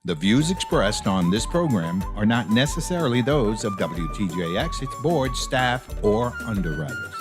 The views expressed on this program are not necessarily those of WTJX, its board, staff, or underwriters.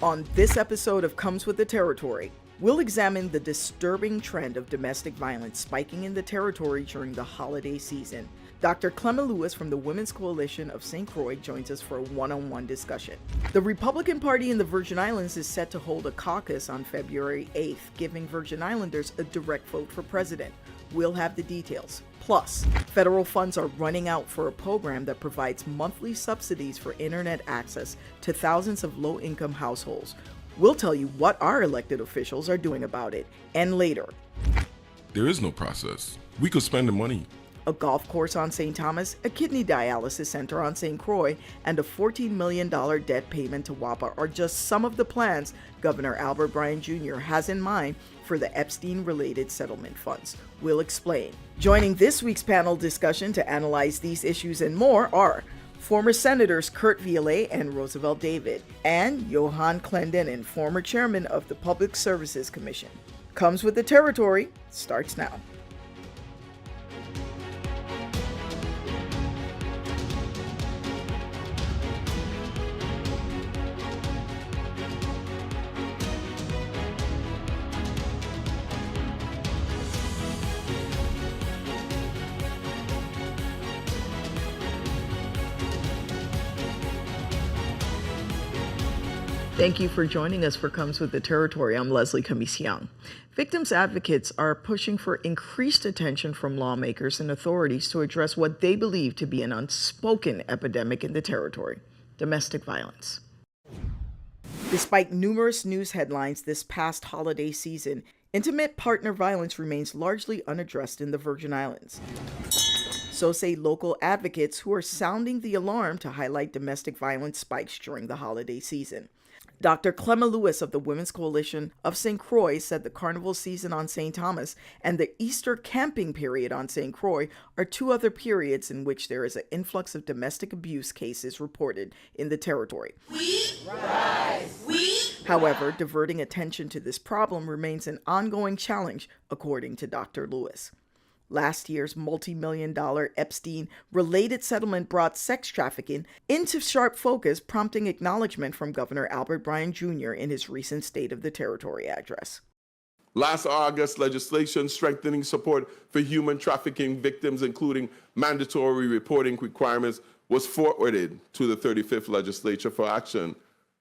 On this episode of Comes with the Territory, we'll examine the disturbing trend of domestic violence spiking in the territory during the holiday season. Dr. Clemma Lewis from the Women's Coalition of St. Croix joins us for a one-on-one discussion. The Republican Party in the Virgin Islands is set to hold a caucus on February 8th, giving Virgin Islanders a direct vote for president. We'll have the details. Plus, federal funds are running out for a program that provides monthly subsidies for internet access to thousands of low-income households. We'll tell you what our elected officials are doing about it, and later. There is no process. We could spend the money. A golf course on St. Thomas, a kidney dialysis center on St. Croix, and a $14 million debt payment to WAPA are just some of the plans Governor Albert Bryan Jr. has in mind for the Epstein-related settlement funds. We'll explain. Joining this week's panel discussion to analyze these issues and more are former Senators Kurt Viollet and Roosevelt David, and Johan Clendenin, former chairman of the Public Services Commission. Comes with the Territory starts now. Thank you for joining us for Comes with the Territory. I'm Lesley Comissiong. Victims advocates are pushing for increased attention from lawmakers and authorities to address what they believe to be an unspoken epidemic in the territory: domestic violence. Despite numerous news headlines this past holiday season, intimate partner violence remains largely unaddressed in the Virgin Islands. So say local advocates who are sounding the alarm to highlight domestic violence spikes during the holiday season. Dr. Clemma Lewis of the Women's Coalition of St. Croix said the carnival season on St. Thomas and the Easter camping period on St. Croix are two other periods in which there is an influx of domestic abuse cases reported in the territory. We rise. We However, diverting attention to this problem remains an ongoing challenge, according to Dr. Lewis. Last year's multi-million-dollar Epstein-related settlement brought sex trafficking into sharp focus, prompting acknowledgement from Governor Albert Bryan Jr. in his recent State of the Territory address. Last August, legislation strengthening support for human trafficking victims, including mandatory reporting requirements, was forwarded to the 35th Legislature for action.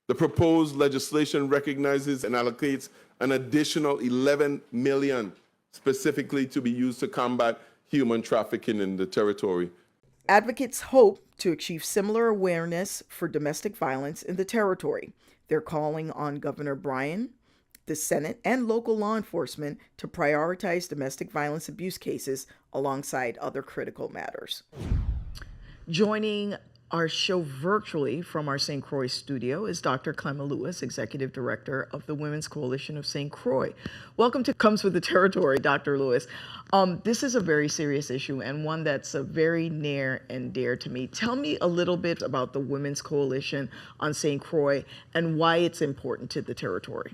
The proposed legislation recognizes and allocates an additional $11 million specifically to be used to combat human trafficking in the territory. Advocates hope to achieve similar awareness for domestic violence in the territory. They're calling on Governor Bryan, the Senate, and local law enforcement to prioritize domestic violence abuse cases alongside other critical matters. Joining our show virtually from our St. Croix studio is Dr. Clemma Lewis, Executive Director of the Women's Coalition of St. Croix. Welcome to Comes with the Territory, Dr. Lewis. This is a very serious issue and one that's very near and dear to me. Tell me a little bit about the Women's Coalition on St. Croix and why it's important to the territory.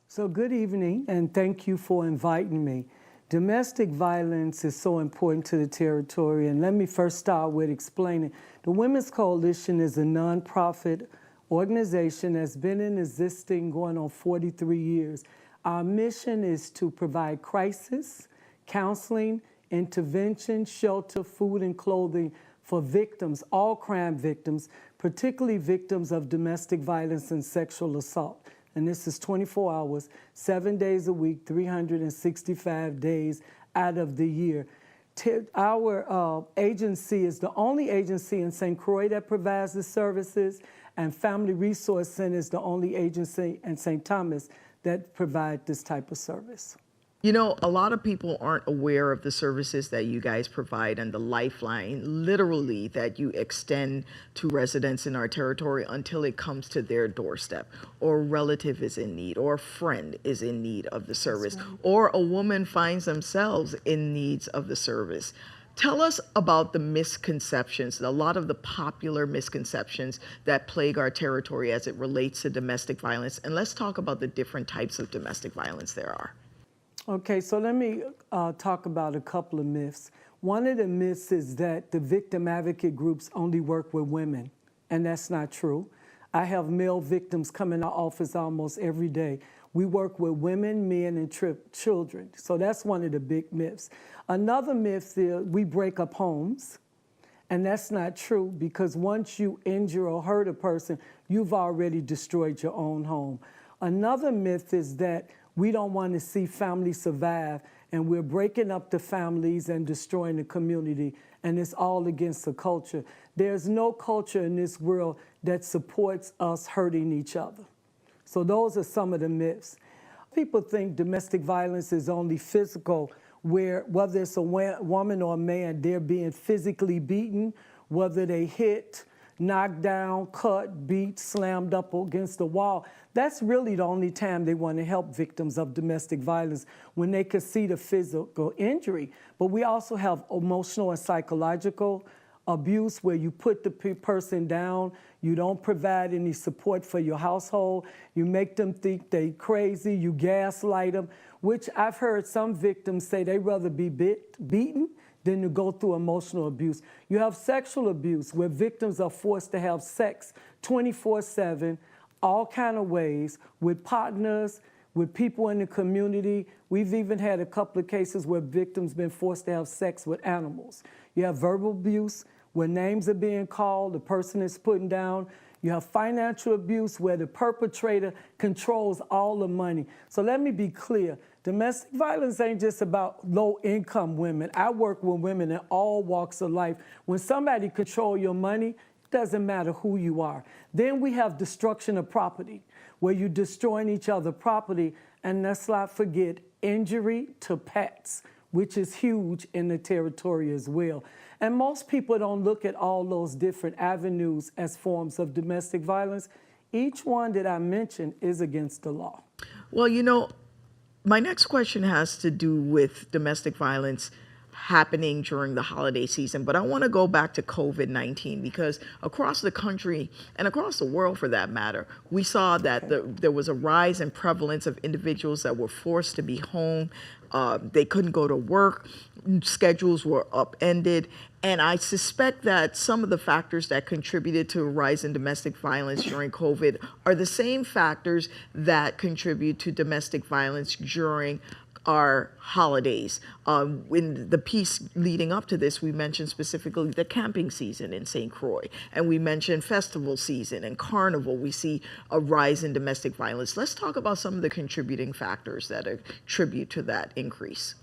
So good evening, and thank you for inviting me. Domestic violence is so important to the territory, and let me first start with explaining. The Women's Coalition is a nonprofit organization that's been in existence going on 43 years. Our mission is to provide crisis, counseling, intervention, shelter, food, and clothing for victims, all crime victims, particularly victims of domestic violence and sexual assault. And this is 24 hours, 7 days a week, 365 days out of the year. Our agency is the only agency in St. Croix that provides the services, and Family Resource Center is the only agency in St. Thomas that provide this type of service. You know, a lot of people aren't aware of the services that you guys provide and the lifeline, literally, that you extend to residents in our territory until it comes to their doorstep, or a relative is in need, or a friend is in need of the service, or a woman finds themselves in needs of the service. Tell us about the misconceptions, a lot of the popular misconceptions that plague our territory as it relates to domestic violence, and let's talk about the different types of domestic violence there are. Okay, so let me talk about a couple of myths. One of the myths is that the victim advocate groups only work with women, and that's not true. I have male victims come in our office almost every day. We work with women, men, and children. So that's one of the big myths. Another myth is we break up homes, and that's not true because once you injure or hurt a person, you've already destroyed your own home. Another myth is that we don't want to see families survive, and we're breaking up the families and destroying the community, and it's all against the culture. There's no culture in this world that supports us hurting each other. So those are some of the myths. People think domestic violence is only physical, where whether it's a woman or a man, they're being physically beaten, whether they hit, knocked down, cut, beat, slammed up against the wall. That's really the only time they want to help victims of domestic violence, when they can see the physical injury. But we also have emotional and psychological abuse, where you put the person down, you don't provide any support for your household, you make them think they crazy, you gaslight them, which I've heard some victims say they'd rather be beaten than to go through emotional abuse. You have sexual abuse, where victims are forced to have sex 24/7, all kind of ways, with partners, with people in the community. We've even had a couple of cases where victims been forced to have sex with animals. You have verbal abuse, where names are being called, the person is put down. You have financial abuse, where the perpetrator controls all the money. So let me be clear. Domestic violence ain't just about low-income women. I work with women in all walks of life. When somebody controls your money, it doesn't matter who you are. Then we have destruction of property, where you're destroying each other's property, and let's not forget injury to pets, which is huge in the territory as well. And most people don't look at all those different avenues as forms of domestic violence. Each one that I mentioned is against the law. Well, my next question has to do with domestic violence happening during the holiday season, but I want to go back to COVID-19, because across the country and across the world for that matter, we saw that there was a rise in prevalence of individuals that were forced to be home. They couldn't go to work, schedules were upended, and I suspect that some of the factors that contributed to a rise in domestic violence during COVID are the same factors that contribute to domestic violence during our holidays. In the piece leading up to this, we mentioned specifically the camping season in St. Croix, and we mentioned festival season and carnival. We see a rise in domestic violence. Let's talk about some of the contributing factors that attribute to that increase.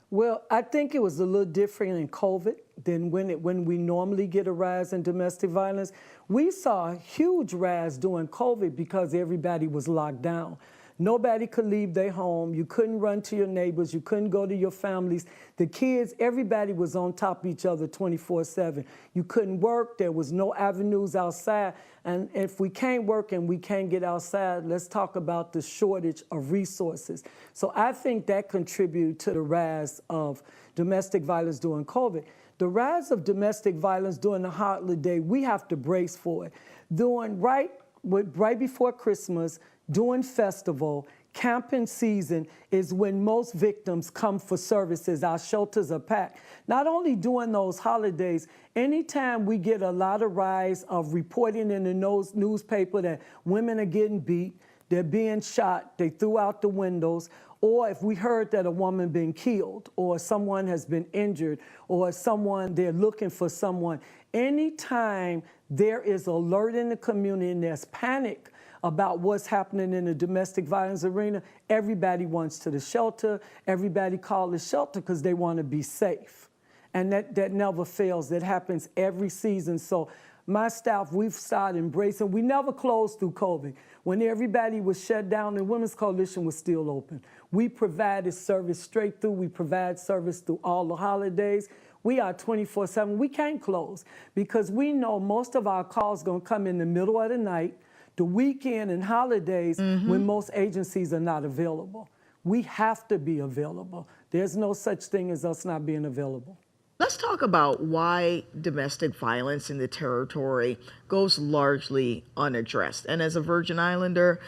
Well, I think it was a little different in COVID than when we normally get a rise in domestic violence. We saw a huge rise during COVID because everybody was locked down. Nobody could leave their home. You couldn't run to your neighbors. You couldn't go to your families. The kids, everybody was on top of each other 24/7. You couldn't work. There was no avenues outside. And if we can't work and we can't get outside, let's talk about the shortage of resources. So I think that contributed to the rise of domestic violence during COVID. The rise of domestic violence during the holiday, we have to brace for it. Right before Christmas, during festival, camping season is when most victims come for services. Our shelters are packed. Not only during those holidays, anytime we get a lot of rise of reporting in the newspaper that women are getting beat, they're being shot, they threw out the windows, or if we heard that a woman been killed, or someone has been injured, or they're looking for someone, anytime there is alert in the community and there's panic about what's happening in the domestic violence arena, everybody wants to the shelter. Everybody calls the shelter because they want to be safe. And that never fails. That happens every season. So my staff, we've started embracing. We never closed through COVID. When everybody was shut down, the Women's Coalition was still open. We provided service straight through. We provide service through all the holidays. We are 24/7. We can't close because we know most of our calls going to come in the middle of the night, the weekend and holidays when most agencies are not available. We have to be available. There's no such thing as us not being available. Let's talk about why domestic violence in the territory goes largely unaddressed. And as a Virgin Islander,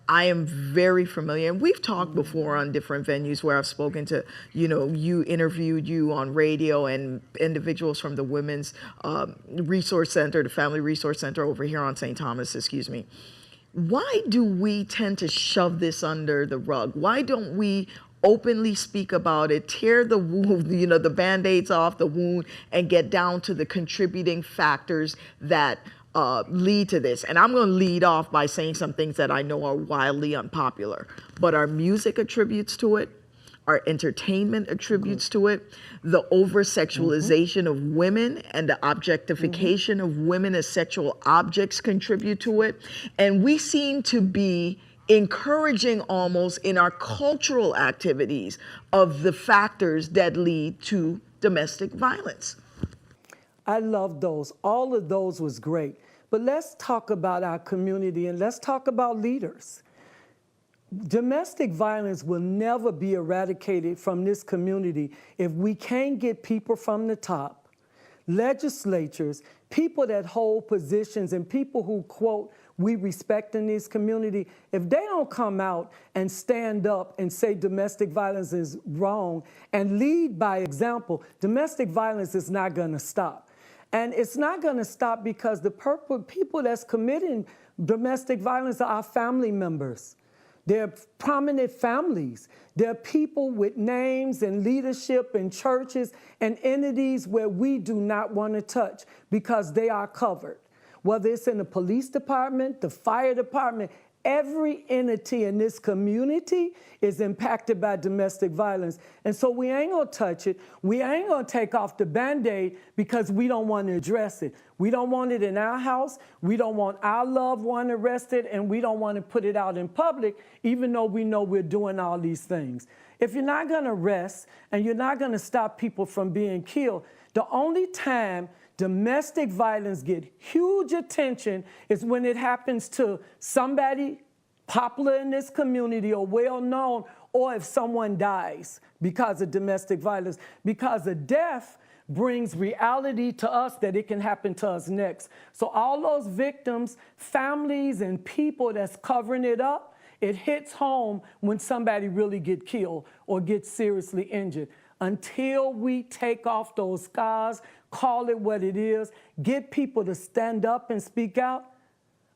I am very familiar, and we've talked before on different venues where I've spoken to, you interviewed you on radio and individuals from the Women's Resource Center, the Family Resource Center over here on St. Thomas, excuse me. Why do we tend to shove this under the rug? Why don't we openly speak about it, tear the wound, the Band-Aids off the wound, and get down to the contributing factors that lead to this? And I'm going to lead off by saying some things that I know are wildly unpopular, but our music attributes to it, our entertainment attributes to it, the over-sexualization of women and the objectification of women as sexual objects contribute to it. And we seem to be encouraging almost in our cultural activities of the factors that lead to domestic violence. I love those. All of those was great. But let's talk about our community and let's talk about leaders. Domestic violence will never be eradicated from this community if we can't get people from the top, legislatures, people that hold positions, and people who, quote, we respect in this community. If they don't come out and stand up and say domestic violence is wrong and lead by example, domestic violence is not going to stop. And it's not going to stop because the people that's committing domestic violence are our family members. They're prominent families. They're people with names and leadership in churches and entities where we do not want to touch because they are covered. Whether it's in the police department, the fire department, every entity in this community is impacted by domestic violence. And so we ain't gonna touch it. We ain't gonna take off the Band-Aid because we don't want to address it. We don't want it in our house. We don't want our loved one arrested, and we don't want to put it out in public, even though we know we're doing all these things. If you're not gonna arrest and you're not gonna stop people from being killed, the only time domestic violence get huge attention is when it happens to somebody popular in this community or well-known, or if someone dies because of domestic violence. Because a death brings reality to us that it can happen to us next. So all those victims, families, and people that's covering it up, it hits home when somebody really get killed or gets seriously injured. Until we take off those scars, call it what it is, get people to stand up and speak out,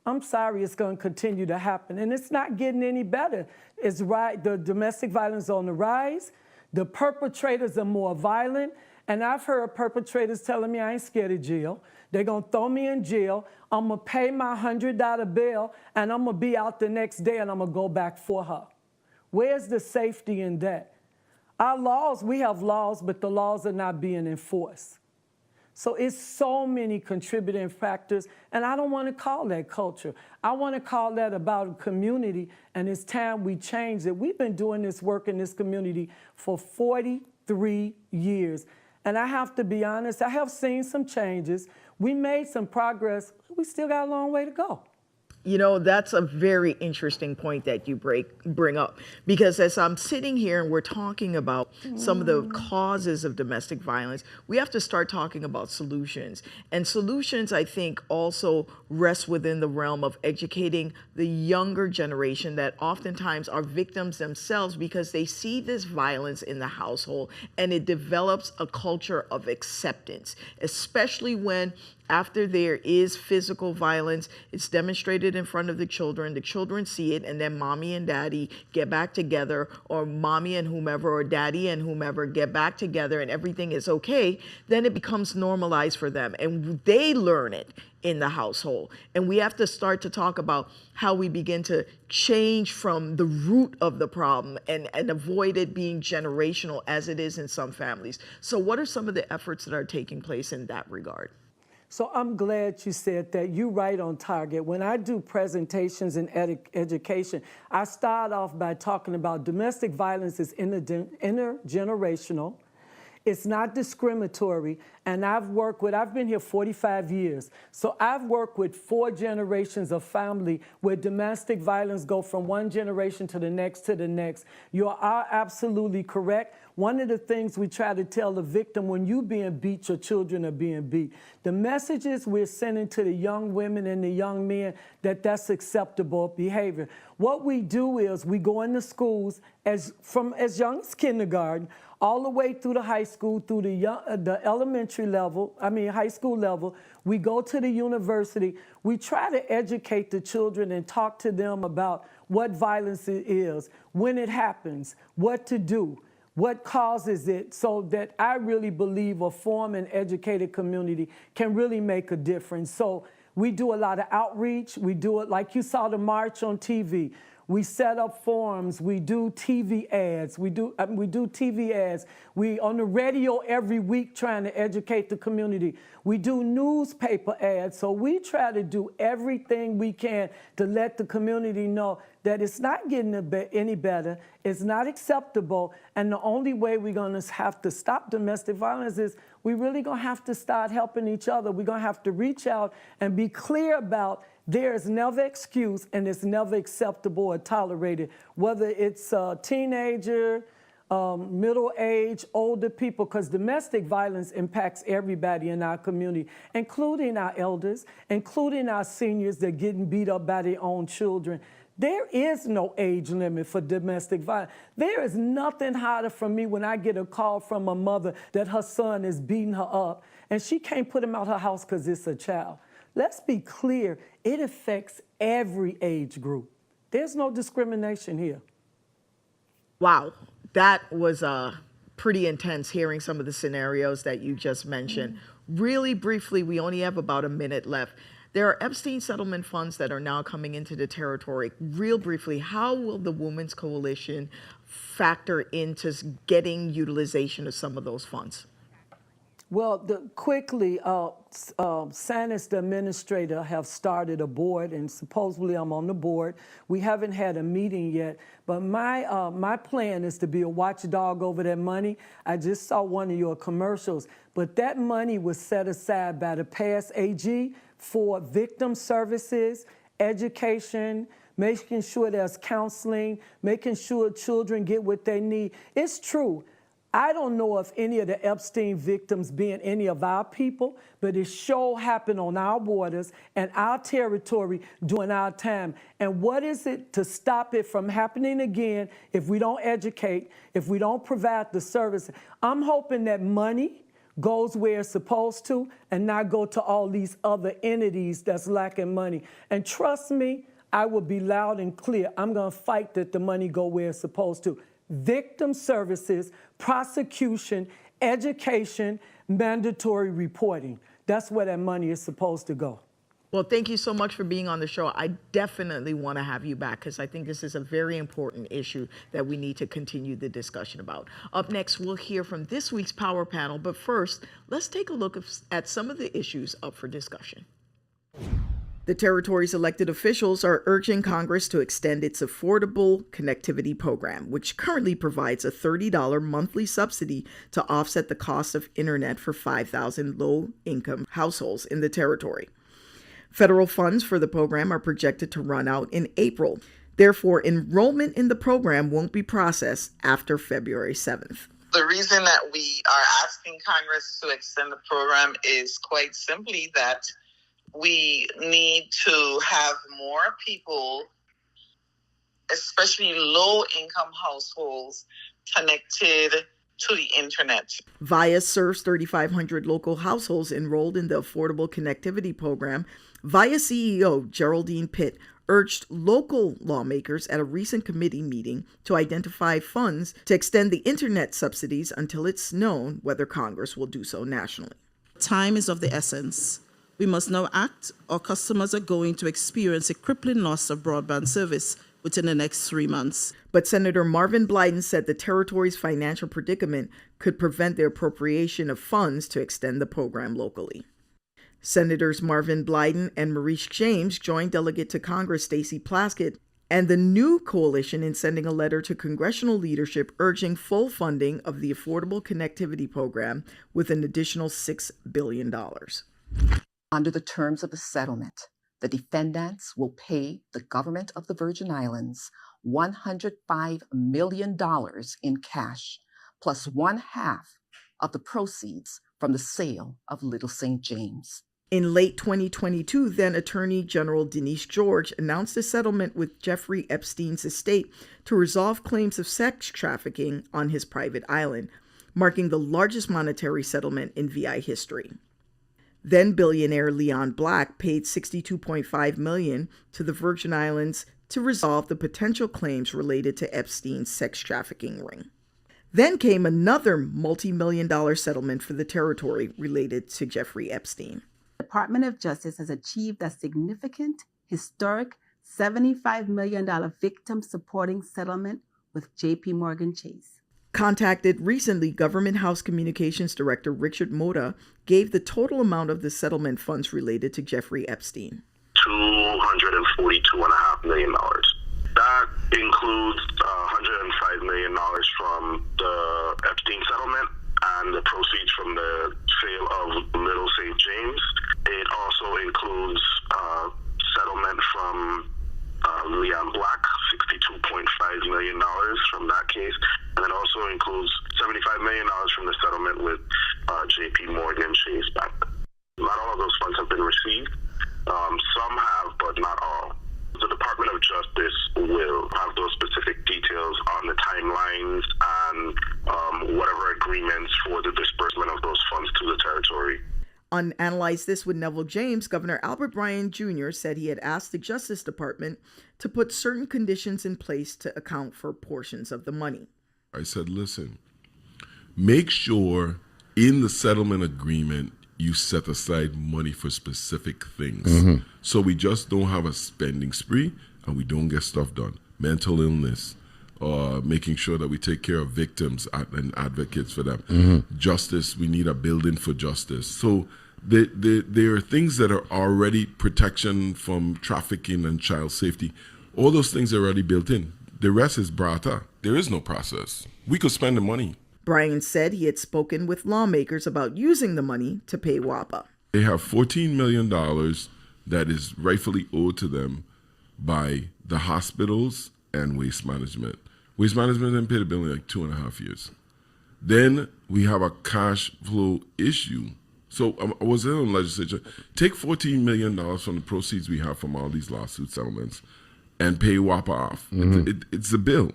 I'm sorry, it's going to continue to happen. And it's not getting any better. It's right, the domestic violence is on the rise. The perpetrators are more violent. And I've heard perpetrators telling me I ain't scared of jail. They're going to throw me in jail. I'm going to pay my $100 bail, and I'm going to be out the next day, and I'm going to go back for her. Where's the safety in that? Our laws, we have laws, but the laws are not being enforced. So it's so many contributing factors, and I don't want to call that culture. I want to call that about a community, and it's time we change it. We've been doing this work in this community for 43 years, and I have to be honest, I have seen some changes. We made some progress. We still got a long way to go. That's a very interesting point that you bring up, because as I'm sitting here and we're talking about some of the causes of domestic violence, we have to start talking about solutions. And solutions, I think, also rest within the realm of educating the younger generation that oftentimes are victims themselves because they see this violence in the household, and it develops a culture of acceptance, especially when after there is physical violence, it's demonstrated in front of the children see it, and then mommy and daddy get back together, or mommy and whomever, or daddy and whomever get back together, and everything is okay, then it becomes normalized for them, and they learn it in the household. And we have to start to talk about how we begin to change from the root of the problem and avoid it being generational as it is in some families. So what are some of the efforts that are taking place in that regard? So I'm glad you said that. You're right on target. When I do presentations in education, I start off by talking about domestic violence is intergenerational. It's not discriminatory. And I've been here 45 years. So I've worked with 4 generations of family where domestic violence go from one generation to the next to the next. You are absolutely correct. One of the things we try to tell the victim, when you being beat, your children are being beat. The messages we're sending to the young women and the young men that's acceptable behavior. what we do is we go into schools from as young as kindergarten all the way through the high school, through the elementary level, high school level. We go to the university. We try to educate the children and talk to them about what violence is, when it happens, what to do, what causes it, so that I really believe a formed and educated community can really make a difference. So we do a lot of outreach. We do it like you saw the march on TV. We set up forums. We do TV ads. We do TV ads. We on the radio every week trying to educate the community. We do newspaper ads. So we try to do everything we can to let the community know that it's not getting any better. It's not acceptable. And the only way we're going to have to stop domestic violence is we really going to have to start helping each other. We're going to have to reach out and be clear about there is never excuse and it's never acceptable or tolerated, whether it's a teenager, middle age, older people, because domestic violence impacts everybody in our community, including our elders, including our seniors that are getting beat up by their own children. There is no age limit for domestic violence. There is nothing harder for me when I get a call from a mother that her son is beating her up and she can't put him out her house because it's a child. Let's be clear, it affects every age group. There's no discrimination here. Wow, that was pretty intense hearing some of the scenarios that you just mentioned. Really briefly, we only have about a minute left. There are Epstein settlement funds that are now coming into the territory. Real briefly, how will the Women's Coalition factor into getting utilization of some of those funds? Well, quickly, Sanis, the administrator, have started a board, and supposedly I'm on the board. We haven't had a meeting yet, but my plan is to be a watchdog over that money. I just saw one of your commercials, but that money was set aside by the past AG for victim services, education, making sure there's counseling, making sure children get what they need. It's true. I don't know if any of the Epstein victims being any of our people, but it sure happened on our borders and our territory during our time. And what is it to stop it from happening again if we don't educate, if we don't provide the service? I'm hoping that money goes where it's supposed to and not go to all these other entities that's lacking money. And trust me, I will be loud and clear. I'm going to fight that the money go where it's supposed to. Victim services, prosecution, education, mandatory reporting. That's where that money is supposed to go. Well, thank you so much for being on the show. I definitely want to have you back because I think this is a very important issue that we need to continue the discussion about. Up next, we'll hear from this week's Power Panel. But first, let's take a look at some of the issues up for discussion. The territory's elected officials are urging Congress to extend its Affordable Connectivity Program, which currently provides a $30 monthly subsidy to offset the cost of internet for 5,000 low-income households in the territory. Federal funds for the program are projected to run out in April. Therefore, enrollment in the program won't be processed after February 7th. The reason that we are asking Congress to extend the program is quite simply that we need to have more people, especially low-income households, connected to the internet. VIA serves 3,500 local households enrolled in the Affordable Connectivity Program. VIA CEO Geraldine Pitt urged local lawmakers at a recent committee meeting to identify funds to extend the internet subsidies until it's known whether Congress will do so nationally. Time is of the essence. We must now act, or customers are going to experience a crippling loss of broadband service within the next 3 months. But Senator Marvin Blyden said the territory's financial predicament could prevent the appropriation of funds to extend the program locally. Senators Marvin Blyden and Maurice James joined Delegate to Congress Stacey Plaskett and the new coalition in sending a letter to congressional leadership urging full funding of the Affordable Connectivity Program with an additional $6 billion. Under the terms of the settlement, the defendants will pay the government of the Virgin Islands $105 million in cash, plus 1/2 of the proceeds from the sale of Little St. James. In late 2022, then Attorney General Denise George announced a settlement with Jeffrey Epstein's estate to resolve claims of sex trafficking on his private island, marking the largest monetary settlement in VI history. Then billionaire Leon Black paid $62.5 million to the Virgin Islands to resolve the potential claims related to Epstein's sex trafficking ring. Then came another multi-million-dollar settlement for the territory related to Jeffrey Epstein. The Department of Justice has achieved a significant, historic $75 million victim supporting settlement with J.P. Morgan Chase. Contacted recently, Government House Communications Director Richard Mota gave the total amount of the settlement funds related to Jeffrey Epstein. $242.5 million. That includes $105 million from the Epstein settlement and the proceeds from the sale of Little St. James. It also includes settlement from Leon Black, $62.5 million from that case, and it also includes $75 million from the settlement with J.P. Morgan Chase Bank. Not all of those funds have been received. Some have, but not all. The Department of Justice will have those specific details on the timelines and whatever agreements for the disbursement of those funds to the territory. On Analyze This with Neville James, Governor Albert Bryan Jr. said he had asked the Justice Department to put certain conditions in place to account for portions of the money. I said, listen, make sure in the settlement agreement you set aside money for specific things. So we just don't have a spending spree and we don't get stuff done. Mental illness, making sure that we take care of victims and advocates for them. Justice, we need a building for justice. So there are things that are already protection from trafficking and child safety. All those things are already built in. The rest is brought up. There is no process. We could spend the money. Bryan said he had spoken with lawmakers about using the money to pay WAPA. They have $14 million that is rightfully owed to them by the hospitals and Waste Management. Waste Management didn't pay the bill in like 2.5 years. Then we have a cash flow issue. So I was in the legislature. Take $14 million from the proceeds we have from all these lawsuit settlements and pay WAPA off. It's a bill.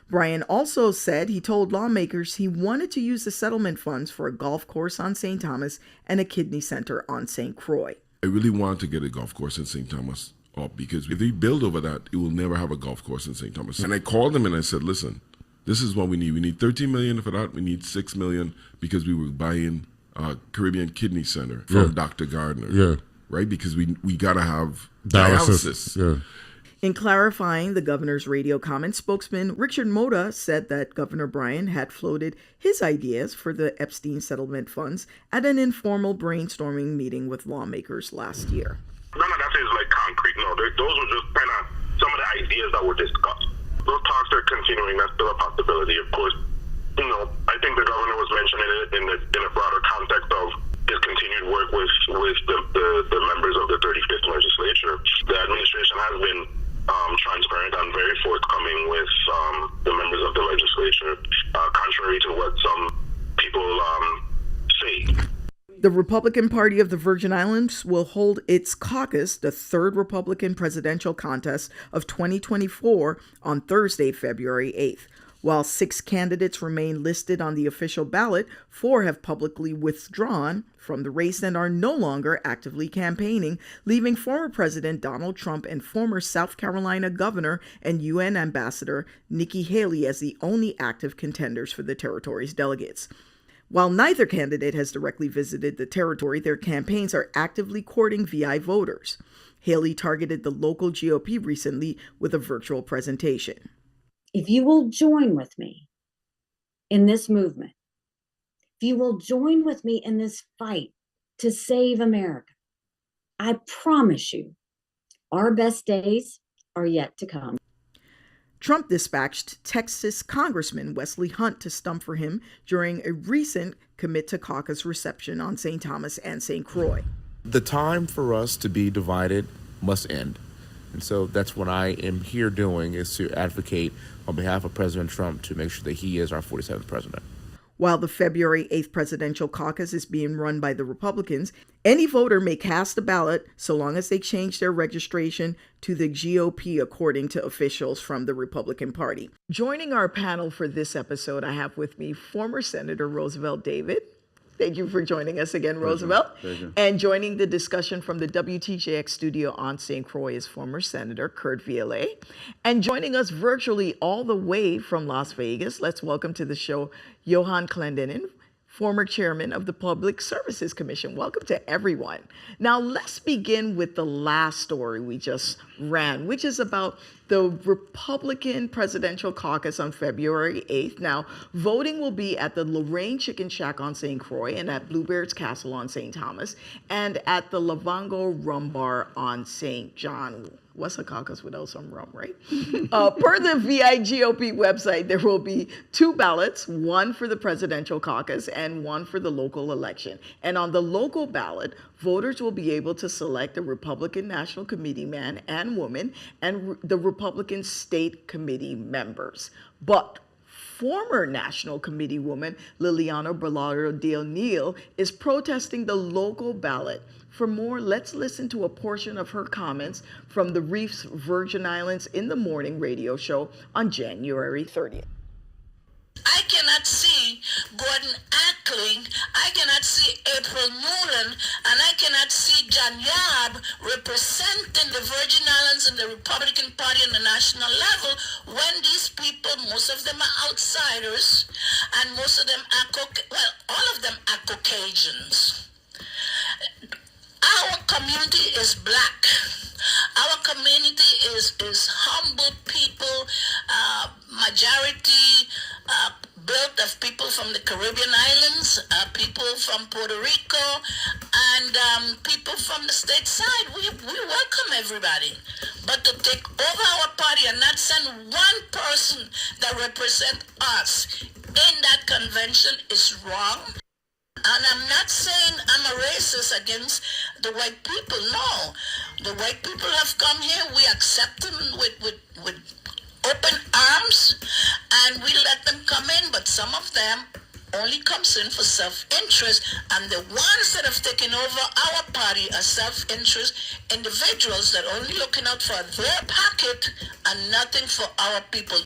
Bryan also said he told lawmakers he wanted to use the settlement funds for a golf course on St. Thomas and a kidney center on St. Croix. I really want to get a golf course in St. Thomas up because if we build over that, it will never have a golf course in St. Thomas. And I called them and I said, listen, this is what we need. We need $13 million for that. We need $6 million because we were buying Caribbean Kidney Center from Dr. Gardner. Right? Because we got to have dialysis. In clarifying the governor's radio comments, spokesman Richard Mota said that Governor Bryan had floated his ideas for the Epstein settlement funds at an informal brainstorming meeting with lawmakers last year. None of that is like concrete. No, those were just kind of some of the ideas that were discussed. Those talks are continuing. That's still a possibility, of course. You know, I think the governor was mentioning it in a broader context of his continued work with the members of the 35th legislature. The administration has been transparent and very forthcoming with the members of the legislature, contrary to what some people say. The Republican Party of the Virgin Islands will hold its caucus, the third Republican presidential contest of 2024, on Thursday, February 8th. While 6 candidates remain listed on the official ballot, 4 have publicly withdrawn from the race and are no longer actively campaigning, leaving former President Donald Trump and former South Carolina Governor and UN Ambassador Nikki Haley as the only active contenders for the territory's delegates. While neither candidate has directly visited the territory, their campaigns are actively courting VI voters. Haley targeted the local GOP recently with a virtual presentation. If you will join with me in this movement, if you will join with me in this fight to save America, I promise you, our best days are yet to come. Trump dispatched Texas Congressman Wesley Hunt to stump for him during a recent Commit to Caucus reception on St. Thomas and St. Croix. The time for us to be divided must end. And so that's what I am here doing, is to advocate on behalf of President Trump to make sure that he is our 47th president. While the February 8th presidential caucus is being run by the Republicans, any voter may cast a ballot so long as they change their registration to the GOP, according to officials from the Republican Party. Joining our panel for this episode, I have with me former Senator Roosevelt David. Thank you for joining us again, Roosevelt. Pleasure. And joining the discussion from the WTJX studio on St. Croix is former Senator Kurt Violet. And joining us virtually all the way from Las Vegas, let's welcome to the show Johan Clendenin, former chairman of the Public Services Commission. Welcome to everyone. Now, let's begin with the last story we just ran, which is about the Republican presidential caucus on February 8th. Now, voting will be at the Lorraine Chicken Shack on St. Croix and at Bluebeard's Castle on St. Thomas and at the Lavango Rum Bar on St. John. What's a caucus without some rum, right? Per the VIGOP website, there will be 2 ballots, one for the presidential caucus and one for the local election. And on the local ballot, voters will be able to select the Republican National Committee man and woman and the Republican State Committee members. But former National Committee woman Liliana Berlardo O'Neill is protesting the local ballot. For more, let's listen to a portion of her comments from the Reef's Virgin Islands in the Morning radio show on January 30th. I cannot see Gordon Ackling, I cannot see April Newland, and I cannot see John Yab representing the Virgin Islands and the Republican Party on the national level when these people, most of them are outsiders, and most of them are, all of them are Caucasians. Our community is black. Our community is humble people, majority built of people from the Caribbean islands, people from Puerto Rico, and people from the stateside. We welcome everybody. But to take over our party and not send one person that represents us in that convention is wrong. And I'm not saying I'm a racist against the white people. No, the white people have come here. We accept them with open arms, and we let them come in. But some of them only comes in for self-interest, and the ones that have taken over our party are self-interest individuals that are only looking out for their pocket and nothing for our people.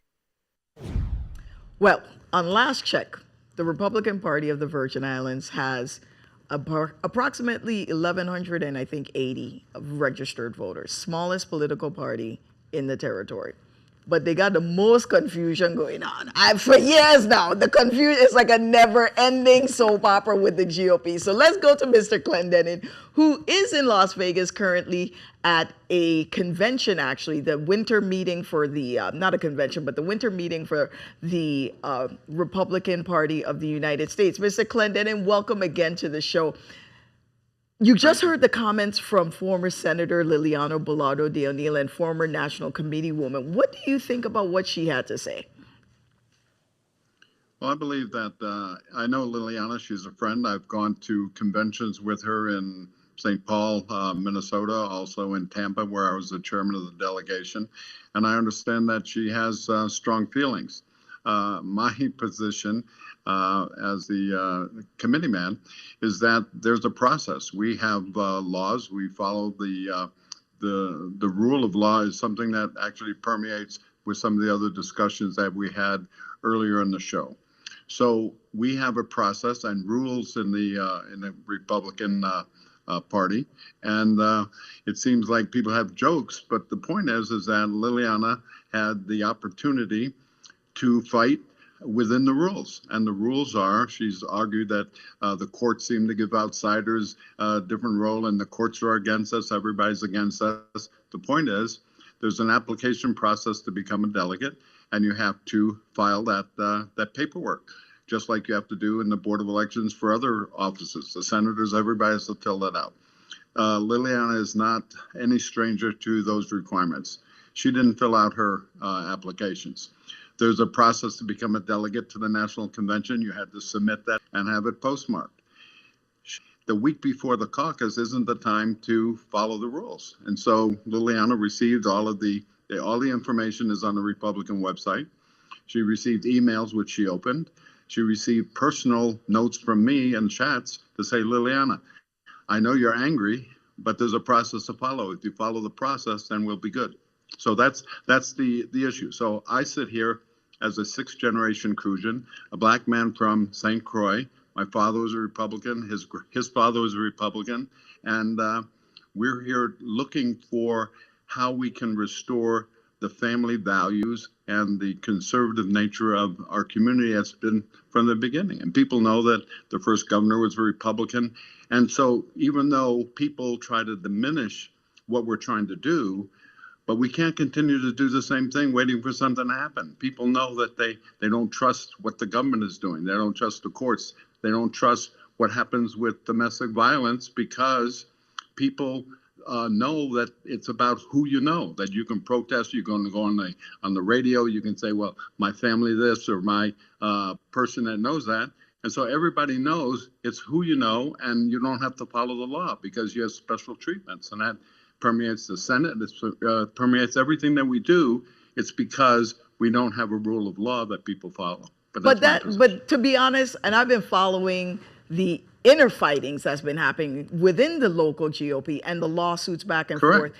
Well, on last check, the Republican Party of the Virgin Islands has approximately 1,100 and I think 80 registered voters, smallest political party in the territory. But they got the most confusion going on. For years now, the confusion is like a never-ending soap opera with the GOP. So let's go to Mr. Clendenin, who is in Las Vegas currently at a convention, actually, the winter meeting for the, not a convention, but the winter meeting for the Republican Party of the United States. Mr. Clendenin, welcome again to the show. You just heard the comments from former Senator Liliana Berlardo O'Neill and former National Committee woman. What do you think about what she had to say? Well, I believe that I know Liliana. She's a friend. I've gone to conventions with her in St. Paul, Minnesota, also in Tampa, where I was the chairman of the delegation. And I understand that she has strong feelings. My position as the committee man is that there's a process. We have laws. We follow the rule of law is something that actually permeates with some of the other discussions that we had earlier in the show. So we have a process and rules in the Republican Party, and it seems like people have jokes, but the point is that Liliana had the opportunity to fight within the rules. And the rules are, she's argued that the courts seem to give outsiders a different role, and the courts are against us, everybody's against us. The point is, there's an application process to become a delegate, and you have to file that paperwork, just like you have to do in the Board of Elections for other offices. The senators, everybody has to fill that out. Liliana is not any stranger to those requirements. She didn't fill out her applications. There's a process to become a delegate to the National Convention. You had to submit that and have it postmarked. The week before the caucus isn't the time to follow the rules. And so Liliana received all the information is on the Republican website. She received emails, which she opened. She received personal notes from me and chats to say, Liliana, I know you're angry, but there's a process to follow. If you follow the process, then we'll be good. So that's the issue. So I sit here as a sixth-generation Crujan, a black man from St. Croix. My father was a Republican. His father was a Republican. And we're here looking for how we can restore the family values and the conservative nature of our community has been from the beginning. And people know that the first governor was a Republican. And so even though people try to diminish what we're trying to do, but we can't continue to do the same thing waiting for something to happen. People know that they don't trust what the government is doing. They don't trust the courts. They don't trust what happens with domestic violence because people know that it's about who you know, that you can protest, you're going to go on the radio, you can say, well, my family this or my person that knows that. And so everybody knows it's who you know, and you don't have to follow the law because you have special treatments. And that permeates the Senate, it permeates everything that we do. It's because we don't have a rule of law that people follow. But to be honest, and I've been following the inner fightings that's been happening within the local GOP and the lawsuits back and forth.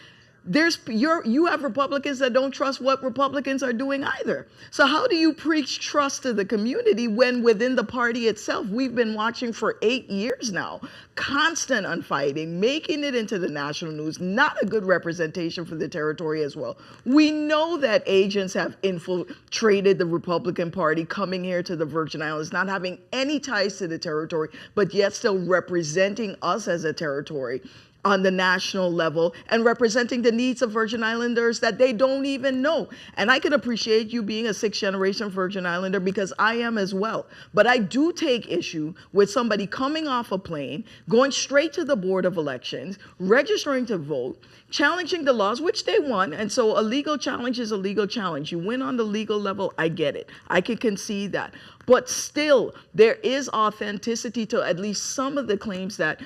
You have Republicans that don't trust what Republicans are doing either. So how do you preach trust to the community when within the party itself, we've been watching for 8 years now, constant unfighting, making it into the national news, not a good representation for the territory as well. We know that agents have infiltrated the Republican Party coming here to the Virgin Islands, not having any ties to the territory, but yet still representing us as a territory on the national level and representing the needs of Virgin Islanders that they don't even know. And I can appreciate you being a sixth-generation Virgin Islander because I am as well. But I do take issue with somebody coming off a plane, going straight to the Board of Elections, registering to vote, challenging the laws, which they won. And so a legal challenge is a legal challenge. You win on the legal level, I get it. I can concede that. But still, there is authenticity to at least some of the claims that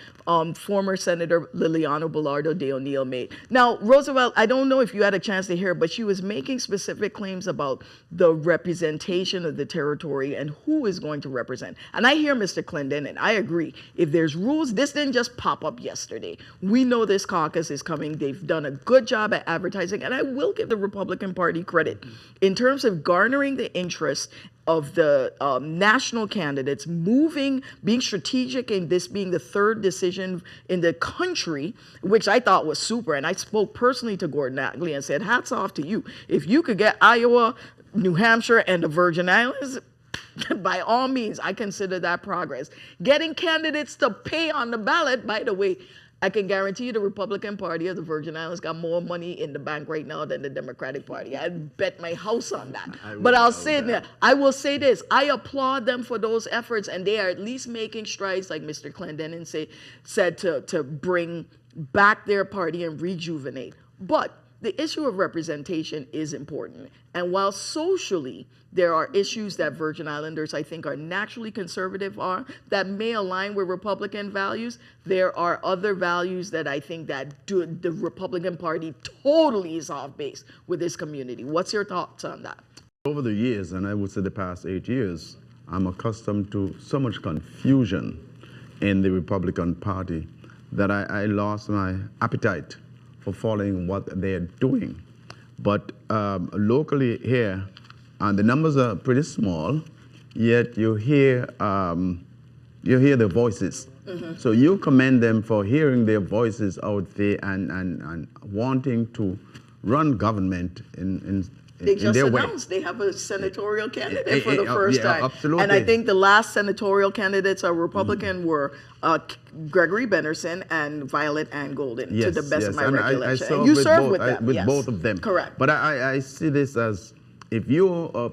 former Senator Liliana Belardo de O'Neill made. Now, Roosevelt, I don't know if you had a chance to hear, but she was making specific claims about the representation of the territory and who is going to represent. And I hear Mr. Clendenin, and I agree. If there's rules, this didn't just pop up yesterday. We know this caucus is coming. They've done a good job at advertising, and I will give the Republican Party credit in terms of garnering the interest of the national candidates, being strategic in this being the third decision in the country, which I thought was super. And I spoke personally to Gordon Ackley and said, hats off to you. If you could get Iowa, New Hampshire, and the Virgin Islands, by all means, I consider that progress. Getting candidates to pay on the ballot, by the way, I can guarantee you the Republican Party of the Virgin Islands got more money in the bank right now than the Democratic Party. I'd bet my house on that. But I will say this. I applaud them for those efforts, and they are at least making strides, like Mr. Clendenin said, to bring back their party and rejuvenate. But the issue of representation is important. And while socially there are issues that Virgin Islanders, I think, are naturally conservative that may align with Republican values, there are other values that I think that the Republican Party totally is off base with this community. What's your thoughts on that? Over the years, and I would say the past 8 years, I'm accustomed to so much confusion in the Republican Party that I lost my appetite for following what they're doing. But locally here, and the numbers are pretty small, yet you hear their voices. Mm-hmm. So you commend them for hearing their voices out there and wanting to run government in They just their way. announced they have a senatorial candidate for the first time. Absolutely. And I think the last senatorial candidates are Republican were Gregory Bennerson and Violet Ann Golden, to the best of my recollection. And you served with them. With both of them. Correct. But I see this as, if you are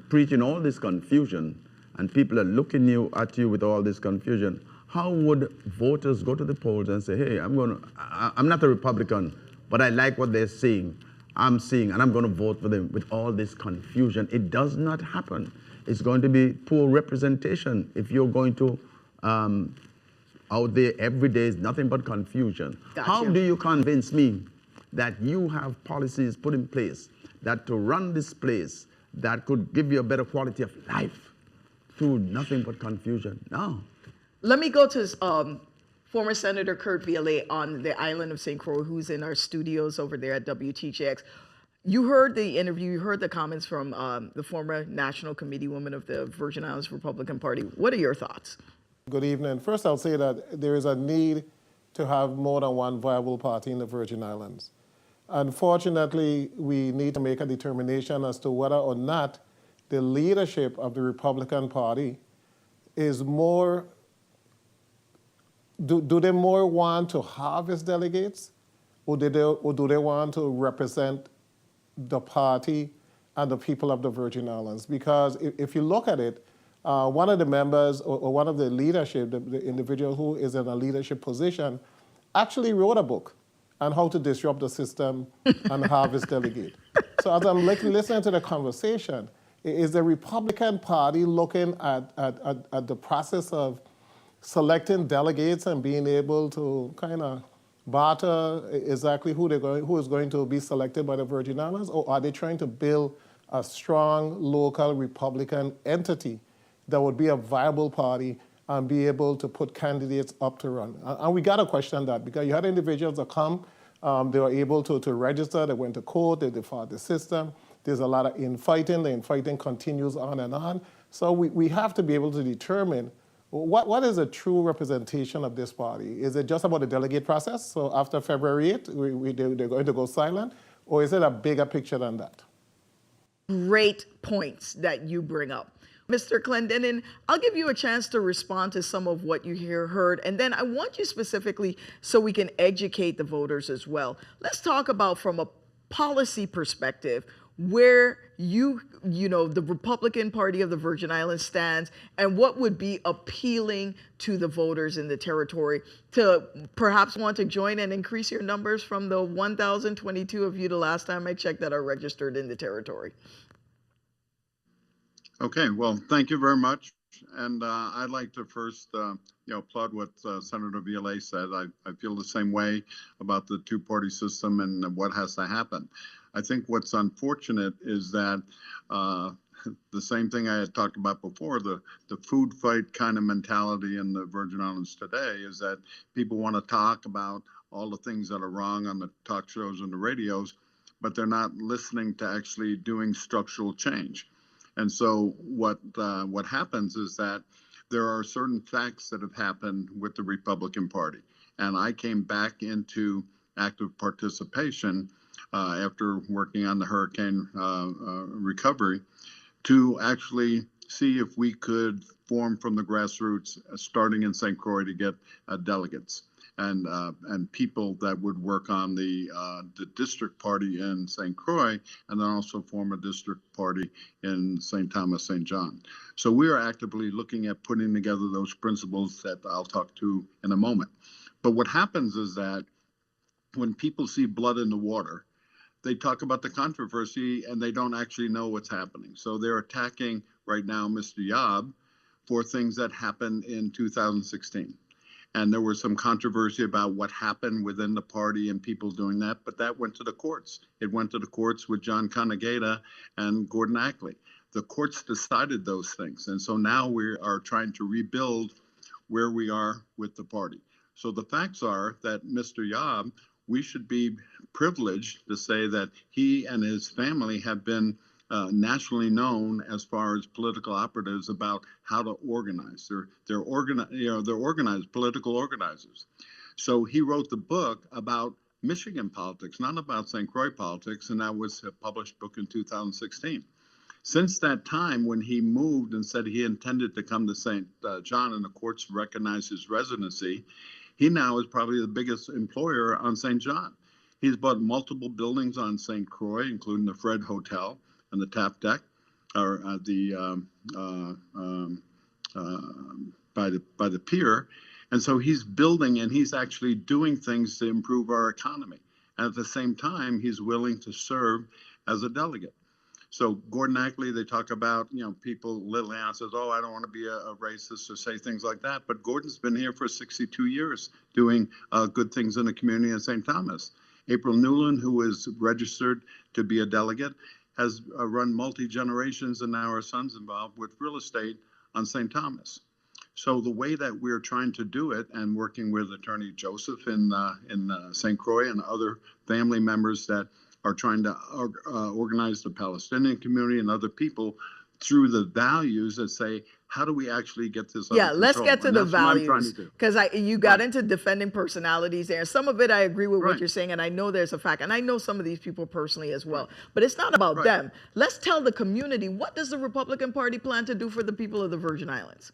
preaching all this confusion and people are looking at you with all this confusion, how would voters go to the polls and say, hey, I'm not a Republican, but I like what they're saying. I'm seeing, and I'm going to vote for them with all this confusion. It does not happen. It's going to be poor representation if you're going to, out there every day is nothing but confusion. Gotcha. How do you convince me that you have policies put in place that to run this place that could give you a better quality of life through nothing but confusion. No. Let me go to former Senator Kurt Viale on the island of St. Croix, who's in our studios over there at WTJX. You heard the interview, you heard the comments from the former National Committee woman of the Virgin Islands Republican Party. What are your thoughts? Good evening. First, I'll say that there is a need to have more than one viable party in the Virgin Islands. Unfortunately, we need to make a determination as to whether or not the leadership of the Republican Party is more, do they more want to harvest delegates, or do they want to represent the party and the people of the Virgin Islands? Because if you look at it, one of the members or one of the leadership, the individual who is in a leadership position, actually wrote a book on how to disrupt the system and harvest delegate. So as I'm listening to the conversation, is the Republican Party looking at the process of selecting delegates and being able to kind of barter exactly who is going to be selected by the Virgin Islands, or are they trying to build a strong local Republican entity that would be a viable party and be able to put candidates up to run? And we got to question that, because you had individuals that come, they were able to register, they went to court, they defied the system. There's a lot of infighting. The infighting continues on and on. So we have to be able to determine what is a true representation of this party. Is it just about the delegate process? So after February 8th, they're going to go silent? Or is it a bigger picture than that? Great points that you bring up. Mr. Clendenin, I'll give you a chance to respond to some of what you heard, and then I want you specifically, so we can educate the voters as well. Let's talk about, from a policy perspective, where the Republican Party of the Virgin Islands stands, and what would be appealing to the voters in the territory to perhaps want to join and increase your numbers from the 1,022 of you the last time I checked that are registered in the territory. Okay, well, thank you very much. And I'd like to first, applaud what Senator Viale said. I feel the same way about the two-party system and what has to happen. I think what's unfortunate is that the same thing I had talked about before, the food fight kind of mentality in the Virgin Islands today is that people want to talk about all the things that are wrong on the talk shows and the radios, but they're not listening to actually doing structural change. And so what happens is that there are certain facts that have happened with the Republican Party. And I came back into active participation after working on the hurricane recovery to actually see if we could form from the grassroots, starting in St. Croix, to get delegates and people that would work on the district party in St. Croix, and then also form a district party in St. Thomas, St. John. So we are actively looking at putting together those principles that I'll talk to in a moment. But what happens is that when people see blood in the water, they talk about the controversy and they don't actually know what's happening. So they're attacking right now Mr. Yob for things that happened in 2016. And there was some controversy about what happened within the party and people doing that, but that went to the courts. It went to the courts with John Conagata and Gordon Ackley. The courts decided those things. And so now we are trying to rebuild where we are with the party. So the facts are that Mr. Yob, we should be privileged to say that he and his family have been nationally known as far as political operatives about how to organize. They're organized political organizers. So he wrote the book about Michigan politics, not about St. Croix politics, and that was a published book in 2016. Since that time, when he moved and said he intended to come to St. John and the courts recognized his residency, he now is probably the biggest employer on St. John. He's bought multiple buildings on St. Croix, including the Fred Hotel and the Tap Deck, or by the pier. And so he's building and he's actually doing things to improve our economy. And at the same time, he's willing to serve as a delegate. So Gordon Ackley, they talk about, people, Liliana says, oh, I don't want to be a racist or say things like that. But Gordon's been here for 62 years doing good things in the community in St. Thomas. April Newland, who is registered to be a delegate, has run multi-generations, and now her son's involved with real estate on St. Thomas. So the way that we're trying to do it, and working with Attorney Joseph in St. Croix and other family members that are trying to organize the Palestinian community and other people through the values that say, how do we actually get this under control? Let's get to And the that's what I'm trying values, to do. because you got into defending personalities there. Some of it I agree with what you're saying, and I know there's a fact, and I know some of these people personally as well. But it's not about them. Let's tell the community, what does the Republican Party plan to do for the people of the Virgin Islands?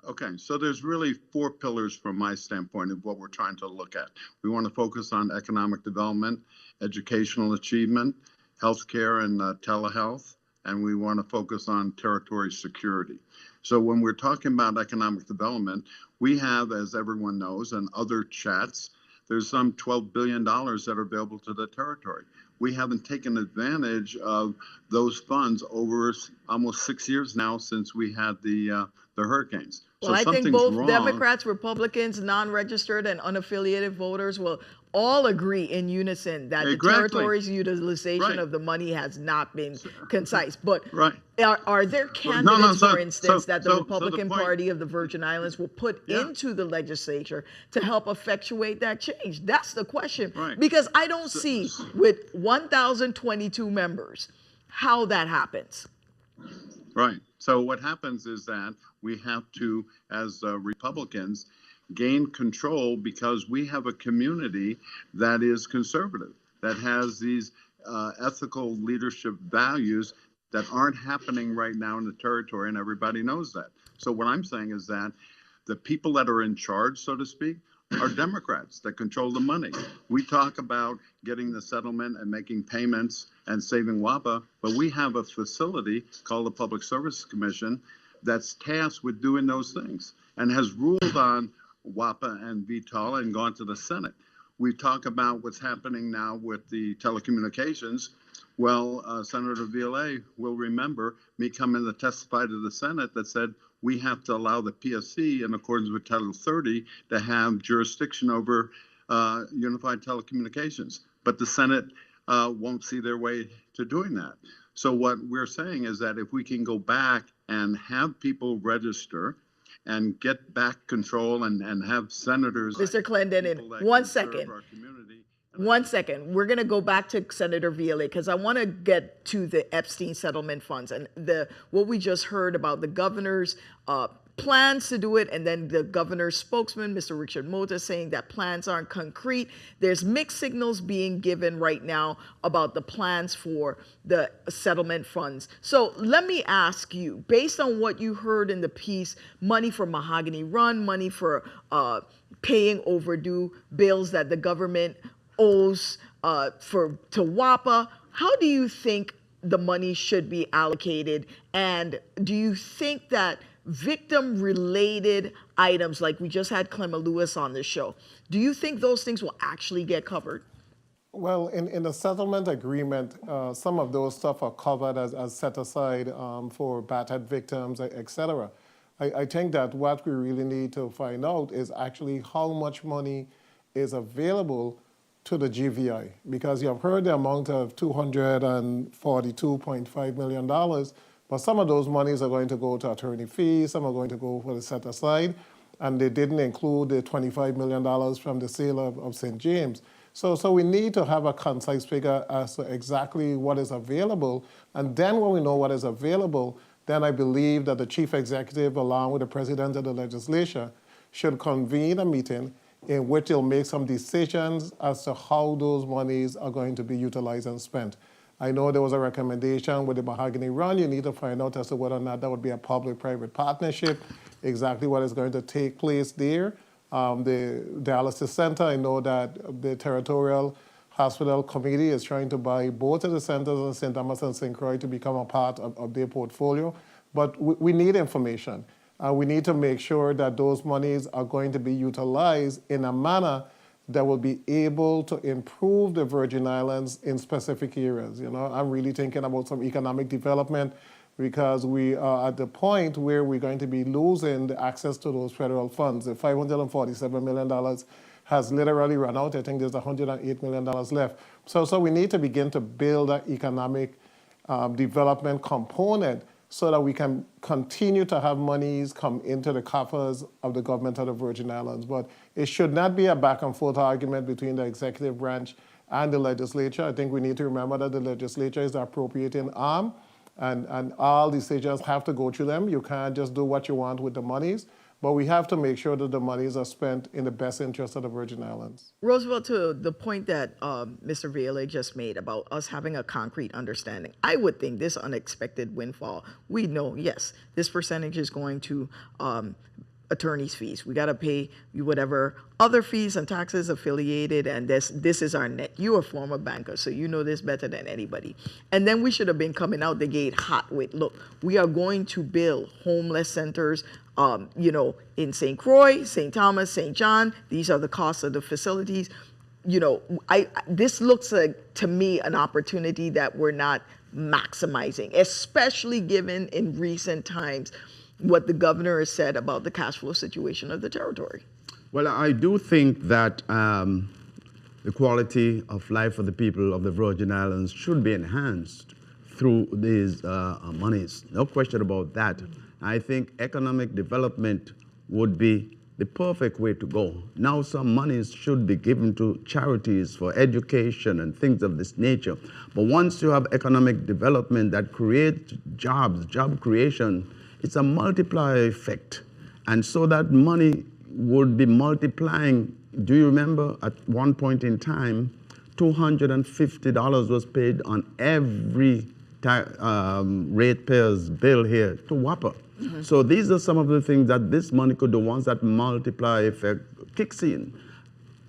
Okay, so there's really 4 pillars from my standpoint of what we're trying to look at. We want to focus on economic development, educational achievement, healthcare and telehealth, and we want to focus on territory security. So when we're talking about economic development, we have, as everyone knows, and other chats, there's some $12 billion that are available to the territory. We haven't taken advantage of those funds over almost 6 years now since we had the hurricanes. Well, so I think both wrong. Democrats, Republicans, non-registered, and unaffiliated voters will all agree in unison that the territory's utilization of the money has not been concise. But are there candidates, for instance, that the Republican Party of the Virgin Islands will put into the legislature to help effectuate that change? That's the question. Because I don't see, with 1,022 members, how that happens. Right. So what happens is that we have to, as Republicans, gain control because we have a community that is conservative, that has these ethical leadership values that aren't happening right now in the territory, and everybody knows that. So what I'm saying is that the people that are in charge, so to speak, are Democrats that control the money. We talk about getting the settlement and making payments and saving WAPA, but we have a facility called the Public Service Commission that's tasked with doing those things and has ruled on WAPA and VTOL and gone to the Senate. We talk about what's happening now with the telecommunications. Well, Senator Violet will remember me coming to testify to the Senate that said we have to allow the PSC, in accordance with Title 30, to have jurisdiction over unified telecommunications. But the Senate won't see their way to doing that. So what we're saying is that if we can go back and have people register and get back control and have senators. Mr. Clendenin, one second. We're going to go back to Senator Violet because I want to get to the Epstein settlement funds and what we just heard about the governor's plans to do it, and then the governor's spokesman, Mr. Richard Mota, saying that plans aren't concrete. There's mixed signals being given right now about the plans for the settlement funds. So let me ask you, based on what you heard in the piece, money for Mahogany Run, money for paying overdue bills that the government owes to WAPA, how do you think the money should be allocated? And do you think that victim-related items, like we just had Clemma Lewis on the show, do you think those things will actually get covered? Well, in the settlement agreement, some of those stuff are covered as set aside for battered victims, etc. I think that what we really need to find out is actually how much money is available to the GVI, because you have heard the amount of $242.5 million, but some of those monies are going to go to attorney fees, some are going to go for the set aside, and they didn't include the $25 million from the sale of St. James. So we need to have a concise figure as to exactly what is available, and then when we know what is available, then I believe that the chief executive, along with the president of the legislature, should convene a meeting in which they'll make some decisions as to how those monies are going to be utilized and spent. I know there was a recommendation with the Mahogany Run. You need to find out as to whether or not that would be a public-private partnership, exactly what is going to take place there. The dialysis center, I know that the Territorial Hospital Committee is trying to buy both of the centers in St. Thomas and St. Croix to become a part of their portfolio. But we need information. We need to make sure that those monies are going to be utilized in a manner that will be able to improve the Virgin Islands in specific areas. You know, I'm really thinking about some economic development, because we are at the point where we're going to be losing the access to those federal funds. The $547 million has literally run out. I think there's $108 million left. So we need to begin to build an economic development component so that we can continue to have monies come into the coffers of the government of the Virgin Islands. But it should not be a back and forth argument between the executive branch and the legislature. I think we need to remember that the legislature is the appropriating arm, and all decisions have to go through them. You can't just do what you want with the monies, but we have to make sure that the monies are spent in the best interest of the Virgin Islands. Roosevelt, to the point that Mr. Viale just made about us having a concrete understanding, I would think this unexpected windfall, we know, yes, this percentage is going to attorney's fees. We got to pay whatever other fees and taxes affiliated, and this is our net. You're a former banker, so you know this better than anybody. And then we should have been coming out the gate hot with, look, we are going to build homeless centers, in St. Croix, St. Thomas, St. John. These are the costs of the facilities. This looks like, to me, an opportunity that we're not maximizing, especially given in recent times what the governor has said about the cash flow situation of the territory. Well, I do think that the quality of life for the people of the Virgin Islands should be enhanced through these monies. No question about that. I think economic development would be the perfect way to go. Now some monies should be given to charities for education and things of this nature. But once you have economic development that creates jobs, job creation, it's a multiplier effect. And so that money would be multiplying. Do you remember at one point in time, $250 was paid on every ratepayer's bill here to WAPA. So these are some of the things that this money could do once that multiply effect kicks in.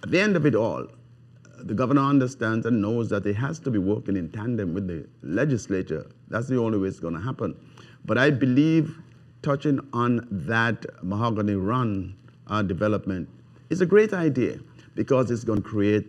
At the end of it all, the governor understands and knows that he has to be working in tandem with the legislature. That's the only way it's going to happen. But I believe touching on that Mahogany Run development is a great idea because it's going to create